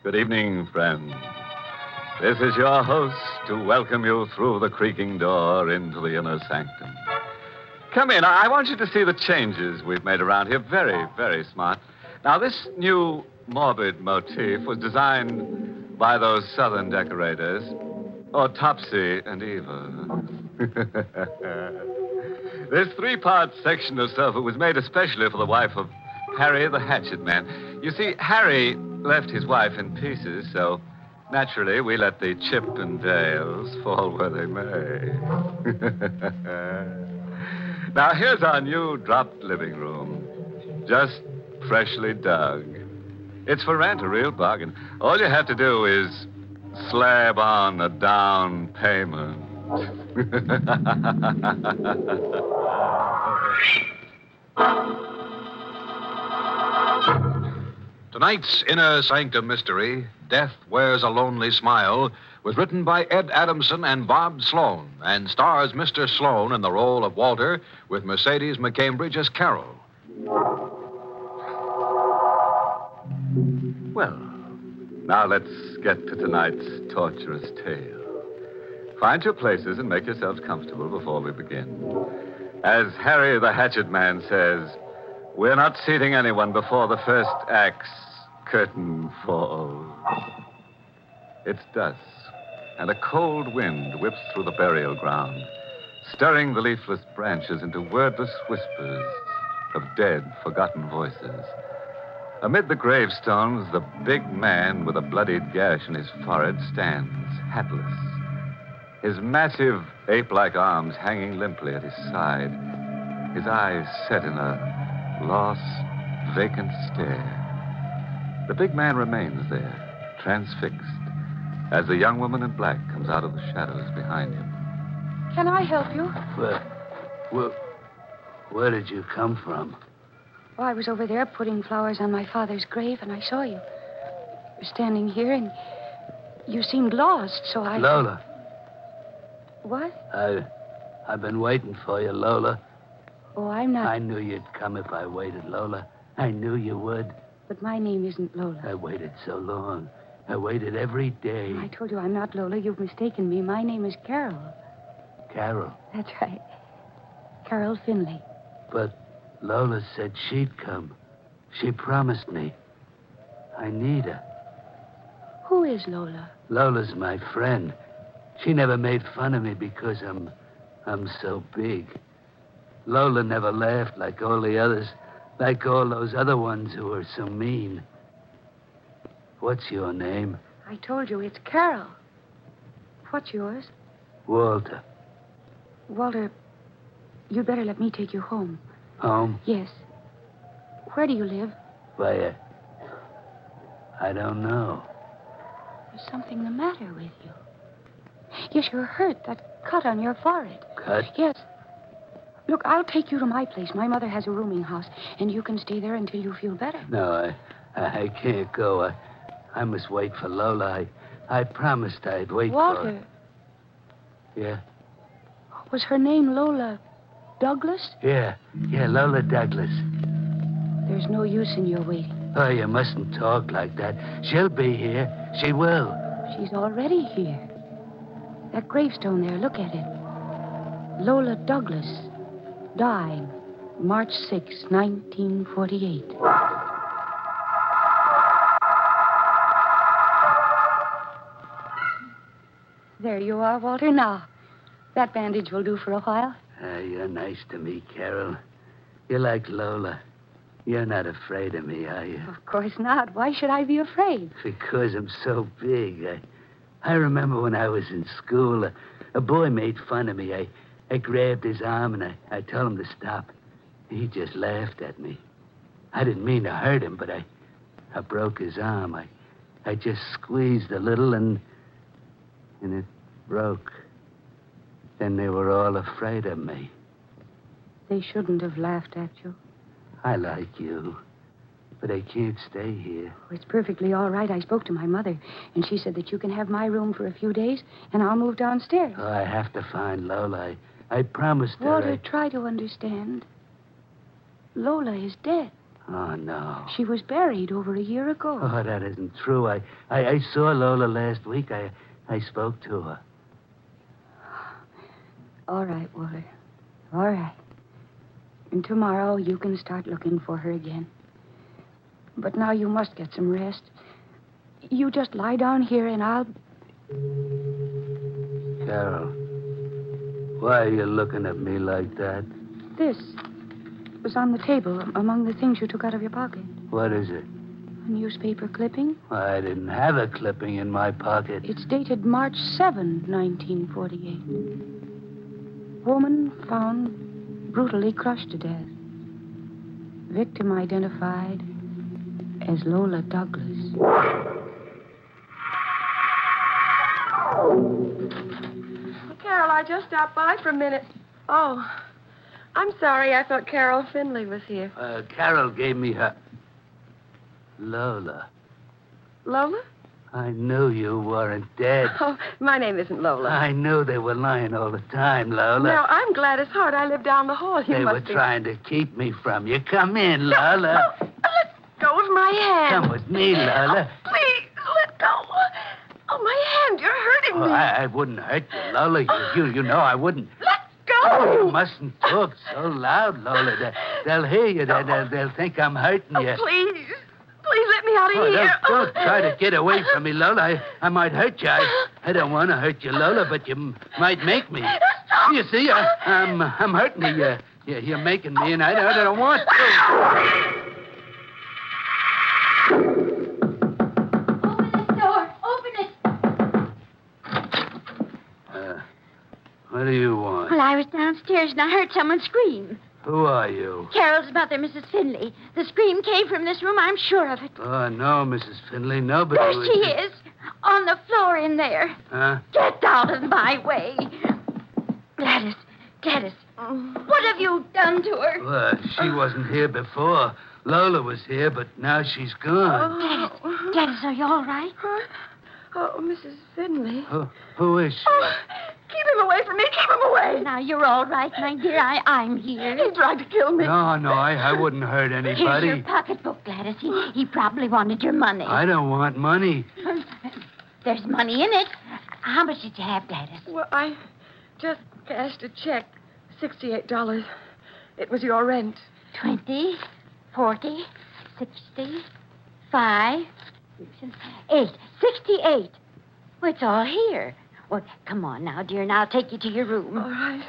Good evening, friends. This is your host to welcome you through the creaking door into the inner sanctum. Come in. I want you to see the changes we've made around here. Very, very smart. Now, this new morbid motif was designed by those southern decorators, Topsy and Eva. This three-part section of sofa was made especially for the wife of Harry the Hatchet Man. You see, Harry left his wife in pieces, so naturally we let the Chippendales fall where they may. Now, here's our new dropped living room. Just freshly dug. It's for rent, a real bargain. All you have to do is slab on a down payment. Tonight's Inner Sanctum Mystery, Death Wears a Lonely Smile, was written by Ed Adamson and Bob Sloane and stars Mr. Sloane in the role of Walter with Mercedes McCambridge as Carol. Well, now let's get to tonight's torturous tale. Find your places and make yourselves comfortable before we begin. As Harry the Hatchet Man says, we're not seating anyone before the first act's curtain falls. It's dusk, and a cold wind whips through the burial ground, stirring the leafless branches into wordless whispers of dead, forgotten voices. Amid the gravestones, the big man with a bloodied gash in his forehead stands, hatless, his massive ape-like arms hanging limply at his side, his eyes set in a lost, vacant stare. The big man remains there, transfixed, as the young woman in black comes out of the shadows behind him. Can I help you? Where did you come from? Oh, I was over there putting flowers on my father's grave, and I saw you. You were standing here, and you seemed lost, so I... Lola. What? I've been waiting for you, Lola. Oh, I'm not... I knew you'd come if I waited, Lola. I knew you would. But my name isn't Lola. I waited so long. I waited every day. I told you I'm not Lola. You've mistaken me. My name is Carol. Carol? That's right. Carol Finley. But Lola said she'd come. She promised me. I need her. Who is Lola? Lola's my friend. She never made fun of me because I'm so big. Lola never laughed like all the others, like all those other ones who were so mean. What's your name? I told you, it's Carol. What's yours? Walter. Walter, you'd better let me take you home. Home? Yes. Where do you live? Why, I don't know. There's something the matter with you. Yes, you're hurt. That cut on your forehead. Cut? Yes. Look, I'll take you to my place. My mother has a rooming house, and you can stay there until you feel better. No, I can't go. I must wait for Lola. I promised I'd wait Walter. for her. Yeah? Was her name Lola Douglas? Yeah, Lola Douglas. There's no use in your waiting. Oh, you mustn't talk like that. She'll be here. She will. She's already here. That gravestone there, look at it. Lola Douglas died March 6, 1948. There you are, Walter. Now, that bandage will do for a while. You're nice to me, Carol. You're like Lola. You're not afraid of me, are you? Of course not. Why should I be afraid? Because I'm so big. I remember when I was in school, a boy made fun of me. I grabbed his arm and I told him to stop. He just laughed at me. I didn't mean to hurt him, but I broke his arm. I just squeezed a little and it broke. Then they were all afraid of me. They shouldn't have laughed at you. I like you, but I can't stay here. Oh, it's perfectly all right. I spoke to my mother, and she said that you can have my room for a few days, and I'll move downstairs. Oh, I have to find Lola. I promised her. Walter, try to understand. Lola is dead. Oh, no. She was buried over a year ago. Oh, that isn't true. I saw Lola last week. I spoke to her. All right, Walter. All right. And tomorrow you can start looking for her again. But now you must get some rest. You just lie down here and I'll... Carol, why are you looking at me like that? This was on the table among the things you took out of your pocket. What is it? A newspaper clipping. I didn't have a clipping in my pocket. It's dated March 7, 1948. Woman found brutally crushed to death. Victim identified as Lola Douglas. Carol, I just stopped by for a minute. Oh, I'm sorry. I thought Carol Finley was here. Carol gave me her... Lola. Lola? I knew you weren't dead. Oh, my name isn't Lola. I knew they were lying all the time, Lola. No, I'm Gladys Hart. I live down the hall. You They were must be... trying to keep me from you. Come in, Lola. No, let go of my hand. Come with me, Lola. Oh, please, let go. Oh, my hand. You're hurting me. I wouldn't hurt you, Lola. You know I wouldn't. Let go. Oh, you mustn't talk so loud, Lola. They'll hear you. They'll think I'm hurting you. Oh, please. Please let me out of here. Don't try to get away from me, Lola. I might hurt you. I don't want to hurt you, Lola, but you might make me. You see, I'm hurting you. You're making me, and I don't want to. Open this door. Open it. What do you want? Well, I was downstairs and I heard someone scream. Who are you? Carol's mother, Mrs. Finley. The scream came from this room, I'm sure of it. Oh, no, Mrs. Finley. Nobody There was... she is, on the floor in there. Huh? Get out of my way. Gladys, what have you done to her? Well, she wasn't here before. Lola was here, but now she's gone. Gladys, are you all right? Huh? Oh, Mrs. Finley. Who is she? Oh, keep him away from me. Keep him away. Now, you're all right, my dear. I'm here. He tried to kill me. No, I wouldn't hurt Here's anybody. your pocketbook, Gladys. He probably wanted your money. I don't want money. There's money in it. How much did you have, Gladys? Well, I just cashed a check. $68. It was your rent. 20, 40, 60, 5, 8. 68. Well, it's all here. Well, come on now, dear, and I'll take you to your room. All right.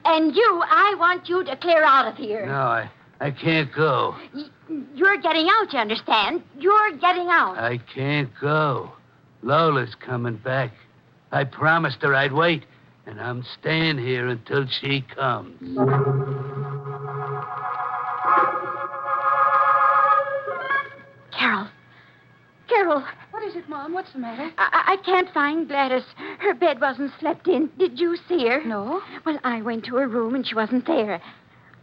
And I want you to clear out of here. No, I can't go. You're getting out, you understand? You're getting out. I can't go. Lola's coming back. I promised her I'd wait, and I'm staying here until she comes. Carol, What is it, Mom? What's the matter? I can't find Gladys. Her bed wasn't slept in. Did you see her? No. Well, I went to her room and she wasn't there.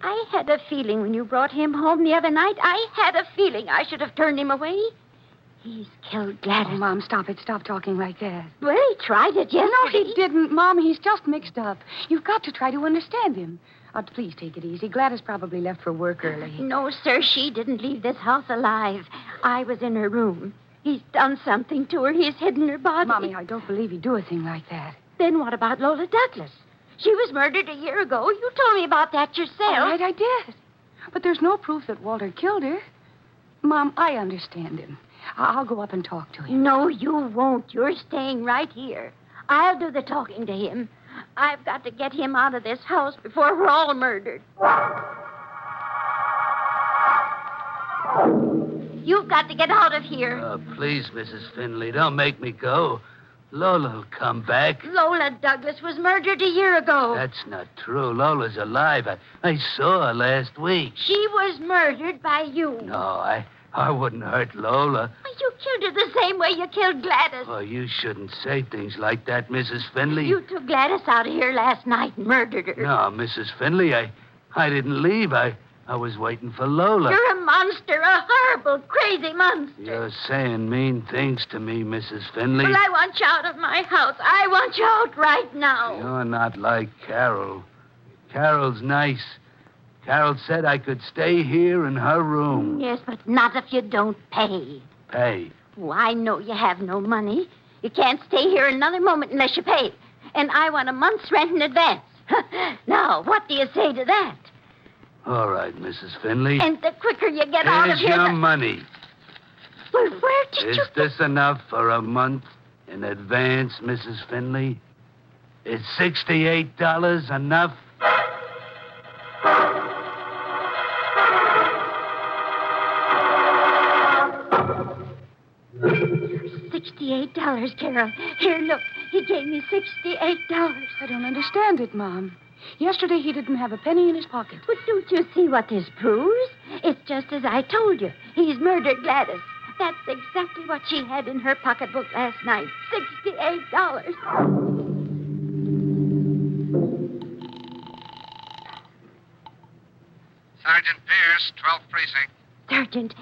I had a feeling when you brought him home the other night, I had a feeling I should have turned him away. He's killed Gladys. Oh, Mom, stop it. Stop talking like that. Well, he tried it yesterday. No, he didn't, Mom. He's just mixed up. You've got to try to understand him. Please take it easy. Gladys probably left for work early. No, sir, she didn't leave this house alive. I was in her room. He's done something to her. He's hidden her body. Mommy, I don't believe he'd do a thing like that. Then what about Lola Douglas? She was murdered a year ago. You told me about that yourself. All right, I did. But there's no proof that Walter killed her. Mom, I understand him. I'll go up and talk to him. No, you won't. You're staying right here. I'll do the talking to him. I've got to get him out of this house before we're all murdered. You've got to get out of here. Oh, please, Mrs. Finley, don't make me go. Lola'll come back. Lola Douglas was murdered a year ago. That's not true. Lola's alive. I saw her last week. She was murdered by you. No, I wouldn't hurt Lola. You killed her the same way you killed Gladys. Oh, you shouldn't say things like that, Mrs. Finley. You took Gladys out of here last night and murdered her. No, Mrs. Finley, I didn't leave. I was waiting for Lola. You're a monster, a horrible, crazy monster. You're saying mean things to me, Mrs. Finley. Well, I want you out of my house. I want you out right now. You're not like Carol. Carol's nice. Carol said I could stay here in her room. Yes, but not if you don't pay. Pay? Oh, I know you have no money. You can't stay here another moment unless you pay. And I want a month's rent in advance. Now, what do you say to that? All right, Mrs. Finley. And the quicker you get out of Here's here... your money. Well, where did Is you... this enough for a month in advance, Mrs. Finley? Is $68 enough? $68, Carol. Here, look. He gave me $68. I don't understand it, Mom. Yesterday he didn't have a penny in his pocket. But don't you see what this proves? It's just as I told you. He's murdered Gladys. That's exactly what she had in her pocketbook last night. $68. Sergeant Pierce, 12th Precinct. Sergeant,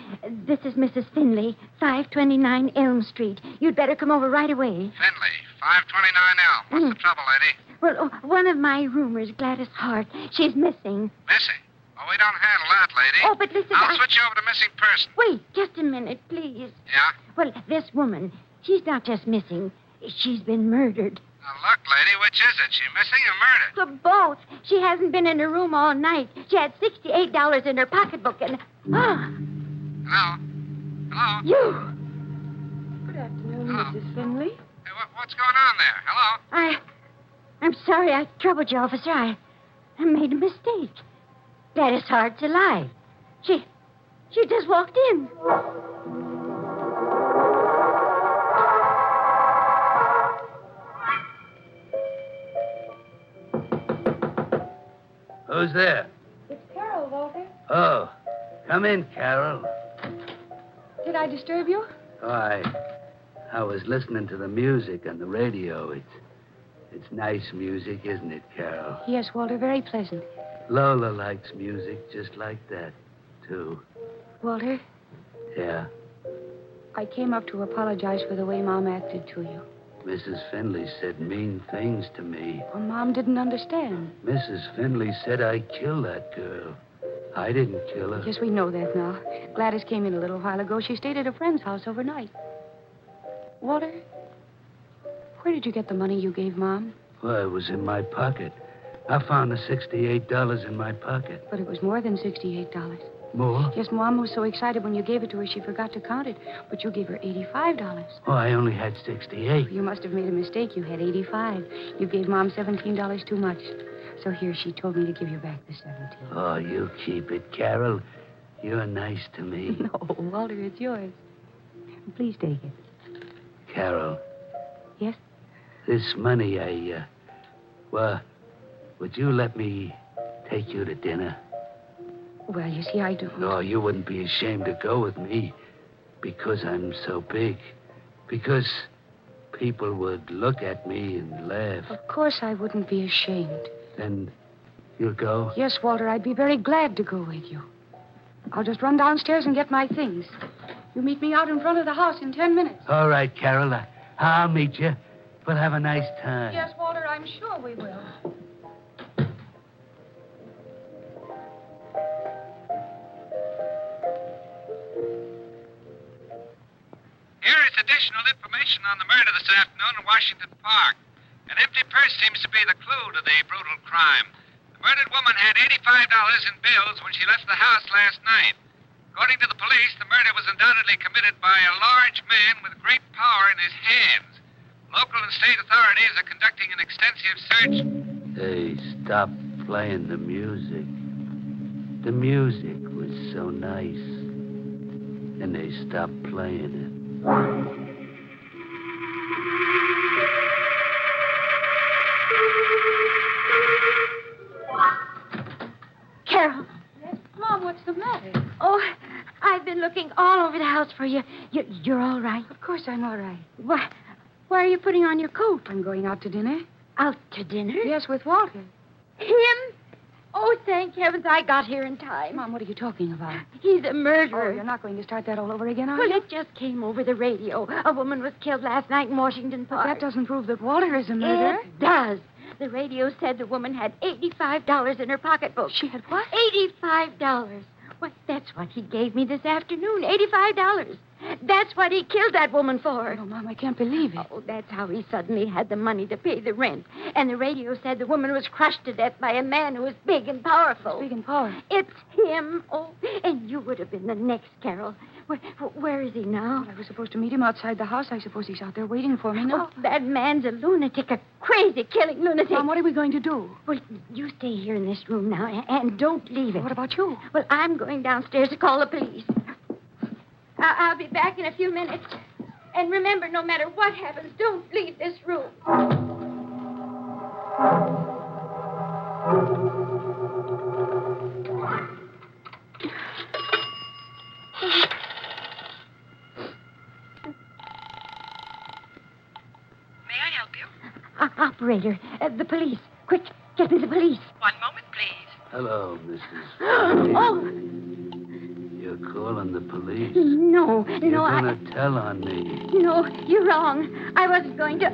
this is Mrs. Finley, 529 Elm Street. You'd better come over right away. Finley, 529 Elm. What's the trouble, lady? Well, one of my roomers, Gladys Hart, she's missing. Missing? Oh, we don't handle that, lady. Oh, but listen, I'll switch you over to missing person. Wait, just a minute, please. Yeah? Well, this woman, she's not just missing. She's been murdered. Now, look, lady, which is it? She missing or murdered? For both. She hasn't been in her room all night. She had $68 in her pocketbook and... Ah! Hello? Hello? You! Good afternoon, Hello. Mrs. Finley. Hey, what's going on there? Hello? I'm sorry I troubled you, officer. I made a mistake. Gladys Hart's alive. She just walked in. Who's there? It's Carol, Walter. Oh, come in, Carol. Did I disturb you? Oh, I was listening to the music on the radio. It's nice music, isn't it, Carol? Yes, Walter, very pleasant. Lola likes music just like that, too. Walter, Yeah, I came up to apologize for the way Mom acted to you. Mrs. Finley said mean things to me. Well, Mom didn't understand. Mrs. Finley said I killed that girl. I didn't kill her. Yes, we know that now. Gladys came in a little while ago. She stayed at a friend's house overnight. Walter, where did you get the money you gave Mom? Well, it was in my pocket. I found the $68 in my pocket. But it was more than $68. More? Yes, Mom was so excited when you gave it to her, she forgot to count it. But you gave her $85. Oh, I only had 68. You must have made a mistake. You had 85. You gave Mom $17 too much. So here, she told me to give you back the 17. Oh, you keep it, Carol. You're nice to me. No, Walter, it's yours. Please take it. Carol. Yes? This money, well, would you let me take you to dinner? Well, you see, I don't. No, you wouldn't be ashamed to go with me because I'm so big. Because people would look at me and laugh. Of course I wouldn't be ashamed. Then you'll go? Yes, Walter, I'd be very glad to go with you. I'll just run downstairs and get my things. You meet me out in front of the house in 10 minutes. All right, Carol. I'll meet you. We'll have a nice time. Yes, Walter, I'm sure we will. Here is additional information on the murder this afternoon in Washington Park. An empty purse seems to be the clue to the brutal crime. The murdered woman had $85 in bills when she left the house last night. According to the police, the murder was undoubtedly committed by a large man with great power in his hands. Local and state authorities are conducting an extensive search. Hey, stop playing the music. The music was so nice. And they stopped playing it. Carol. Yes? Mom, what's the matter? Oh, I've been looking all over the house for you. You're all right? Of course I'm all right. Why are you putting on your coat? I'm going out to dinner. Out to dinner? Yes, with Walter. Him? Oh, thank heavens I got here in time. Mom, what are you talking about? He's a murderer. Oh, you're not going to start that all over again, are Well, you? it just came over the radio. A woman was killed last night in Washington But Park. that doesn't prove that Walter is a murderer. It does. The radio said the woman had $85 in her pocketbook. She had what? $85. Well, that's what he gave me this afternoon. $85. That's what he killed that woman for. No, Mom, I can't believe it. Oh, that's how he suddenly had the money to pay the rent. And the radio said the woman was crushed to death by a man who was big and powerful. Big and powerful. It's him. Oh, and you would have been the next, Carol. Where is he now? Well, I was supposed to meet him outside the house. I suppose he's out there waiting for me now. Oh, that man's a lunatic, a crazy, killing lunatic. Mom, what are we going to do? Well, you stay here in this room now, and don't leave it. What about you? Well, I'm going downstairs to call the police. I'll be back in a few minutes. And remember, no matter what happens, don't leave this room. May I help you? Operator, the police. Quick, get me the police. One moment, please. Hello, Mrs. Oh, You're calling the police. no, You're no, gonna tell on me. No, you're wrong. I wasn't going to...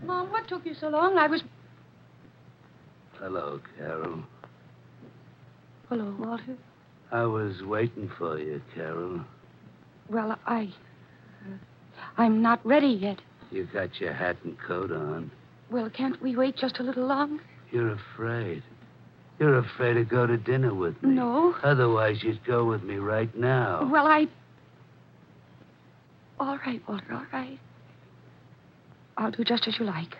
Mom, what took you so long? I was... Hello, Carol. Hello, Walter. I was waiting for you, Carol. Well, I'm not ready yet. You got your hat and coat on. Well, can't we wait just a little longer? You're afraid. You're afraid to go to dinner with me. No. Otherwise, you'd go with me right now. Well, All right, Walter, all right. I'll do just as you like.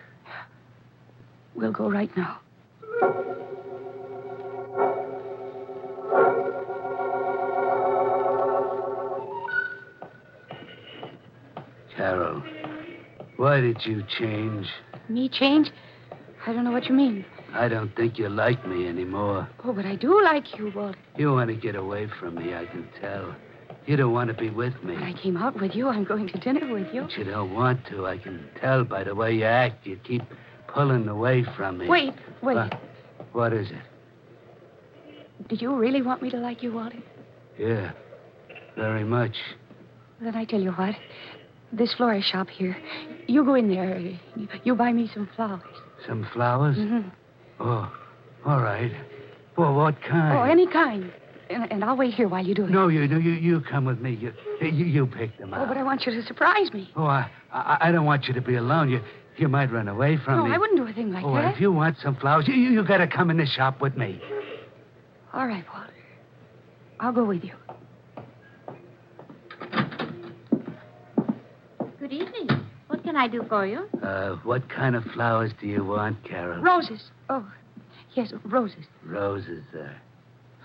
We'll go right now. Carol, why did you change? Me change? I don't know what you mean. I don't think you like me anymore. Oh, but I do like you, Walter. You want to get away from me, I can tell. You don't want to be with me. But I came out with you. I'm going to dinner with you. But you don't want to. I can tell by the way you act. You keep pulling away from me. Wait. What is it? Do you really want me to like you, Walter? Yeah, very much. Then I tell you what. This florist shop here. You go in there. You buy me some flowers. Some flowers? Mm-hmm. Oh, all right. Well, what kind? Oh, any kind. And I'll wait here while you do it. No, you come with me. You pick them out. Oh, but I want you to surprise me. Oh, I don't want you to be alone. You might run away from me. No, I wouldn't do a thing like Oh, that. if you want some flowers, you got to come in the shop with me. All right, Walter. I'll go with you. Good evening. What can I do for you? What kind of flowers do you want, Carol? Roses. Oh, yes, roses. Roses,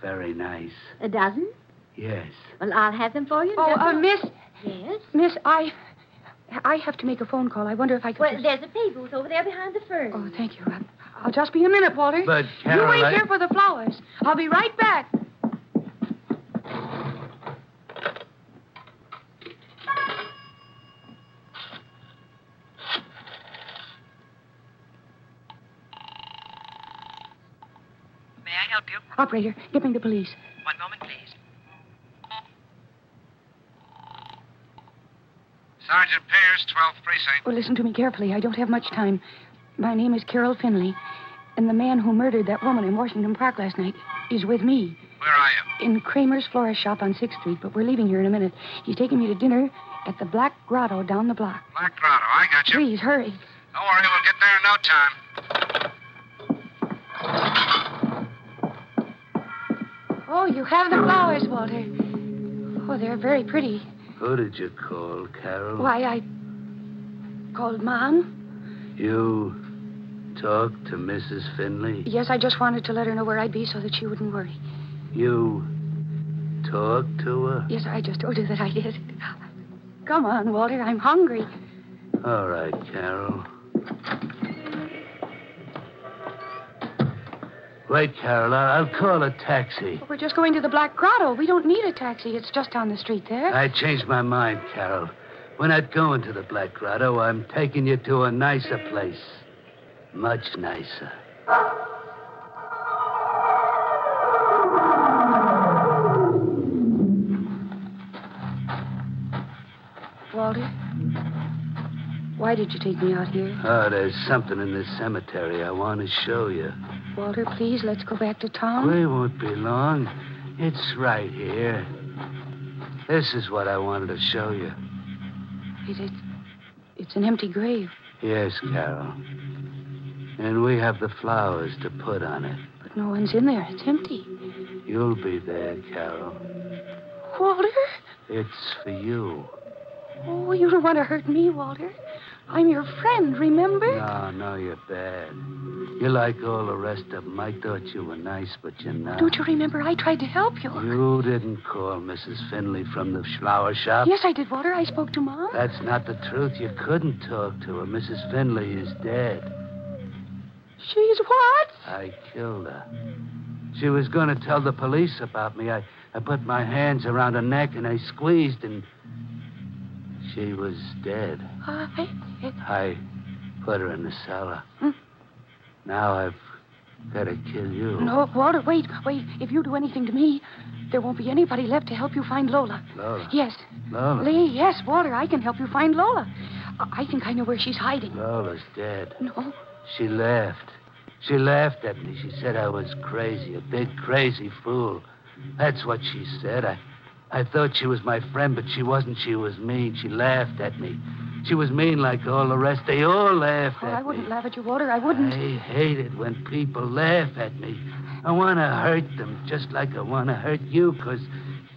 very nice. A dozen? Yes. Well, I'll have them for you. Oh, Miss. Yes? Miss, I have to make a phone call. I wonder if I could... Well, there's a pay booth over there behind the fern. Oh, thank you. I'll just be a minute, Walter. But, Carol, you wait here for the flowers. I'll be right back. May I help you? Operator, get me the police. One moment, please. Sergeant Pierce, 12th Precinct. Oh, listen to me carefully. I don't have much time. My name is Carol Finley, and the man who murdered that woman in Washington Park last night is with me. Where are you? In Kramer's florist shop on 6th Street, but we're leaving here in a minute. He's taking me to dinner at the Black Grotto down the block. Black Grotto. I got you. Please, hurry. Don't worry, we'll get there in no time. Oh, you have the flowers, Walter. Oh, they're very pretty. Who did you call, Carol? Why, I called Mom. You talked to Mrs. Finley? Yes, I just wanted to let her know where I'd be so that she wouldn't worry. You talked to her? Yes, I just told you that I did. Come on, Walter. I'm hungry. All right, Carol. Wait, Carol. I'll call a taxi. We're just going to the Black Grotto. We don't need a taxi. It's just down the street there. I changed my mind, Carol. We're not going to the Black Grotto. I'm taking you to a nicer place. Much nicer. Walter, why did you take me out here? Oh, there's something in this cemetery I want to show you. Walter, please, let's go back to town. We won't be long. It's right here. This is what I wanted to show you. It's an empty grave. Yes, Carol. And we have the flowers to put on it. But no one's in there. It's empty. You'll be there, Carol. Walter? It's for you. Oh, you don't want to hurt me, Walter. I'm your friend, remember? No, you're bad. You're like all the rest of them. I thought you were nice, but you're not. Don't you remember I tried to help you? You didn't call Mrs. Finley from the flower shop? Yes, I did, Walter. I spoke to Mom. That's not the truth. You couldn't talk to her. Mrs. Finley is dead. She's what? I killed her. She was going to tell the police about me. I put my hands around her neck and I squeezed and she was dead. I put her in the cellar. Now I've got to kill you. No, Walter, wait. If you do anything to me, there won't be anybody left to help you find Lola. Lola? Yes. Lola? Lee, yes, Walter, I can help you find Lola. I think I know where she's hiding. Lola's dead. No. She laughed. She laughed at me. She said I was crazy, a big crazy fool. That's what she said. I thought she was my friend, but she wasn't. She was mean. She laughed at me. She was mean like all the rest. They all laughed at me. I wouldn't laugh at you, Walter. I wouldn't. I hate it when people laugh at me. I want to hurt them just like I want to hurt you, because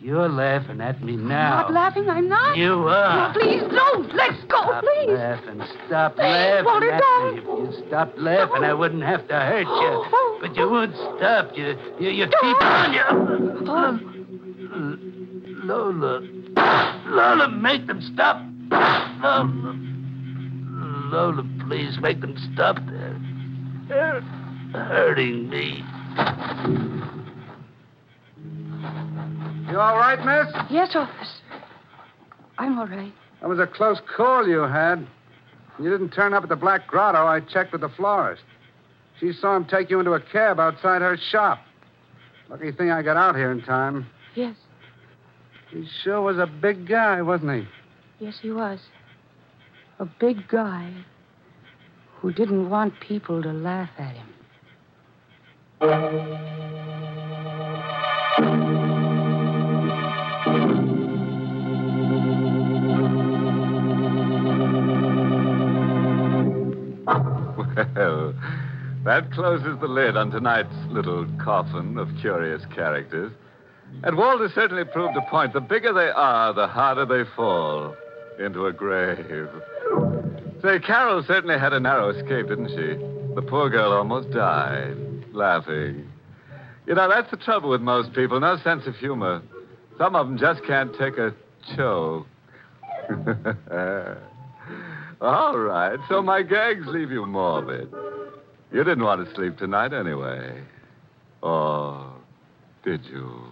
you're laughing at me now. I'm not laughing. I'm not. You are. No, please, don't. Let's go, Stop please. laughing. Stop laughing Walter, at don't. me. If you stopped laughing, I wouldn't have to hurt you. But you won't stop. You keep on. Lola, make them stop. Lola, please make them stop. They're hurting me. You all right, miss? Yes, officer. I'm all right. That was a close call you had. You didn't turn up at the Black Grotto. I checked with the florist. She saw him take you into a cab outside her shop. Lucky thing I got out here in time. Yes. He sure was a big guy, wasn't he? Yes, he was. A big guy who didn't want people to laugh at him. Well, that closes the lid on tonight's little coffin of curious characters. And Walter certainly proved a point. The bigger they are, the harder they fall into a grave. Say, Carol certainly had a narrow escape, didn't she? The poor girl almost died, laughing. You know, that's the trouble with most people, no sense of humor. Some of them just can't take a choke. All right, so my gags leave you morbid. You didn't want to sleep tonight anyway. Or did you?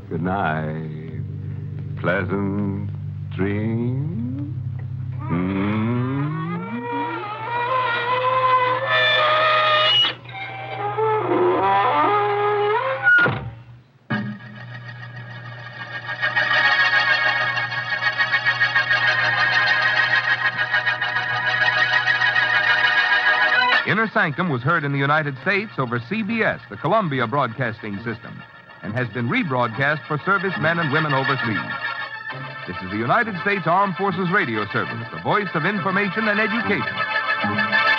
Good night. Pleasant dreams. Inner Sanctum was heard in the United States over CBS, the Columbia Broadcasting System, and has been rebroadcast for servicemen and women overseas. This is the United States Armed Forces Radio Service, the voice of information and education.